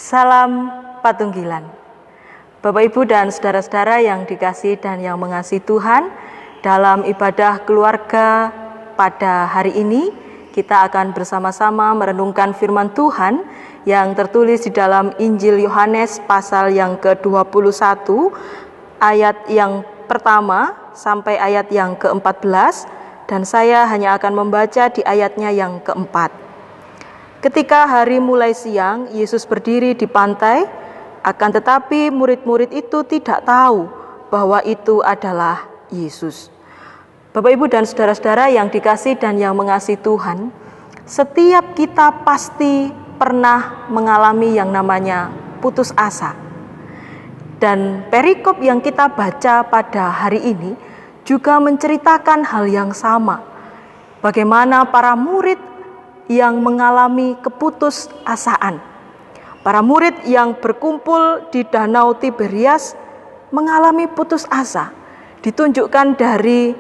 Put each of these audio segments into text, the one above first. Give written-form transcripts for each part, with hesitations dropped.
Salam Patunggilan. Bapak Ibu dan saudara-saudara yang dikasihi dan yang mengasihi Tuhan, dalam ibadah keluarga pada hari ini kita akan bersama-sama merenungkan firman Tuhan yang tertulis di dalam Injil Yohanes pasal yang ke-21 ayat yang pertama sampai ayat yang ke-14, dan saya hanya akan membaca di ayatnya yang keempat. Ketika hari mulai siang, Yesus berdiri di pantai, akan tetapi murid-murid itu tidak tahu bahwa itu adalah Yesus. Bapak, Ibu, dan saudara-saudara yang dikasihi dan yang mengasihi Tuhan, setiap kita pasti pernah mengalami yang namanya putus asa. Dan perikop yang kita baca pada hari ini juga menceritakan hal yang sama. Bagaimana para murid yang mengalami keputusasaan. Para murid yang berkumpul di Danau Tiberias mengalami putus asa. Ditunjukkan dari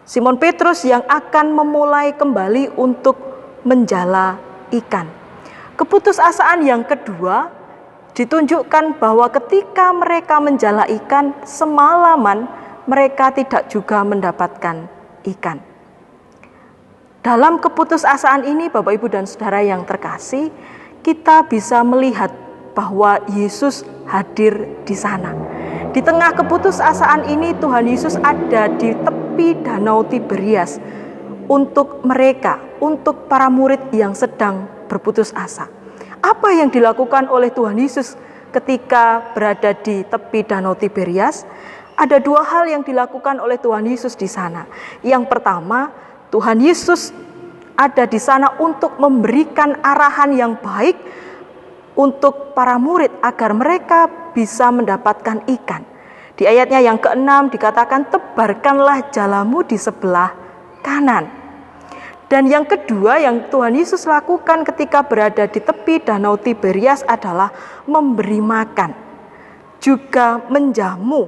Simon Petrus yang akan memulai kembali untuk menjala ikan. Keputusasaan yang kedua ditunjukkan bahwa ketika mereka menjala ikan, semalaman mereka tidak juga mendapatkan ikan. Dalam keputusasaan ini, Bapak, Ibu, dan saudara yang terkasih, kita bisa melihat bahwa Yesus hadir di sana. Di tengah keputusasaan ini, Tuhan Yesus ada di tepi Danau Tiberias untuk mereka, untuk para murid yang sedang berputus asa. Apa yang dilakukan oleh Tuhan Yesus ketika berada di tepi Danau Tiberias? Ada dua hal yang dilakukan oleh Tuhan Yesus di sana. Yang pertama, Tuhan Yesus ada di sana untuk memberikan arahan yang baik untuk para murid agar mereka bisa mendapatkan ikan. Di ayatnya yang ke-6 dikatakan, tebarkanlah jalamu di sebelah kanan. Dan yang kedua yang Tuhan Yesus lakukan ketika berada di tepi Danau Tiberias adalah memberi makan, juga menjamu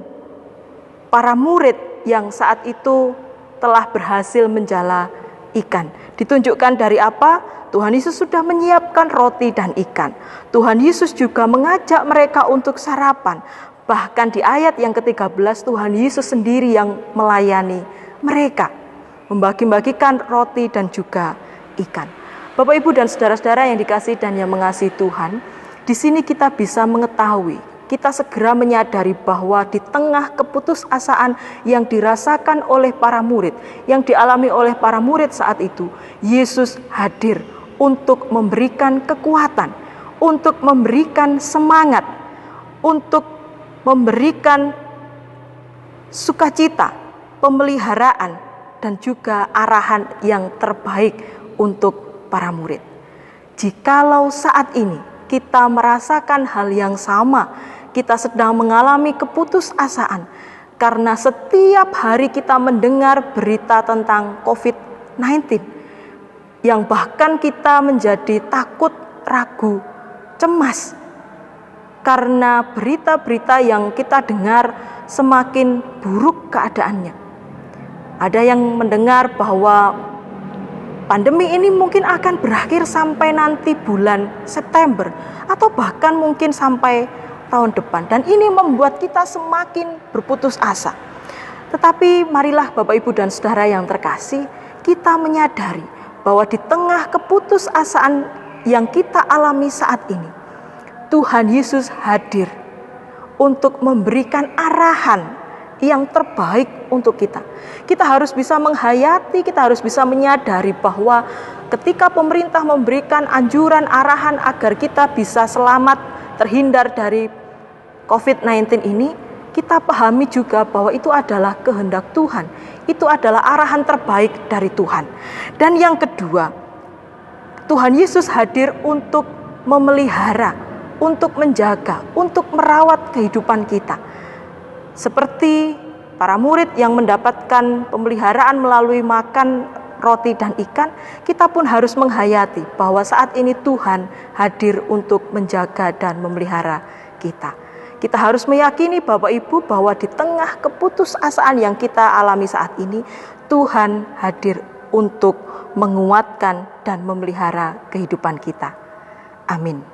para murid yang saat itu telah berhasil menjala ikan. Ditunjukkan dari apa? Tuhan Yesus sudah menyiapkan roti dan ikan. Tuhan Yesus juga mengajak mereka untuk sarapan. Bahkan di ayat yang ke-13 Tuhan Yesus sendiri yang melayani mereka, membagi-bagikan roti dan juga ikan. Bapak, Ibu, dan saudara-saudara yang dikasihi dan yang mengasihi Tuhan, di sini kita bisa mengetahui, kita segera menyadari bahwa di tengah keputusasaan yang dirasakan oleh para murid, yang dialami oleh para murid saat itu, Yesus hadir untuk memberikan kekuatan, untuk memberikan semangat, untuk memberikan sukacita, pemeliharaan, dan juga arahan yang terbaik untuk para murid. Jikalau saat ini kita merasakan hal yang sama, kita sedang mengalami keputusasaan karena setiap hari kita mendengar berita tentang COVID-19 yang bahkan kita menjadi takut, ragu, cemas karena berita-berita yang kita dengar semakin buruk keadaannya. Ada yang mendengar bahwa pandemi ini mungkin akan berakhir sampai nanti bulan September atau bahkan mungkin sampai tahun depan, dan ini membuat kita semakin berputus asa. Tetapi marilah Bapak, Ibu, dan saudara yang terkasih, kita menyadari bahwa di tengah keputusasaan yang kita alami saat ini, Tuhan Yesus hadir untuk memberikan arahan yang terbaik untuk kita. Kita harus bisa menghayati, kita harus bisa menyadari bahwa ketika pemerintah memberikan anjuran arahan agar kita bisa selamat terhindar dari COVID-19 ini, kita pahami juga bahwa itu adalah kehendak Tuhan. Itu adalah arahan terbaik dari Tuhan. Dan yang kedua, Tuhan Yesus hadir untuk memelihara, untuk menjaga, untuk merawat kehidupan kita. Seperti para murid yang mendapatkan pemeliharaan melalui makan roti dan ikan, kita pun harus menghayati bahwa saat ini Tuhan hadir untuk menjaga dan memelihara kita. Kita harus meyakini Bapak, Ibu, bahwa di tengah keputusasaan yang kita alami saat ini, Tuhan hadir untuk menguatkan dan memelihara kehidupan kita. Amin.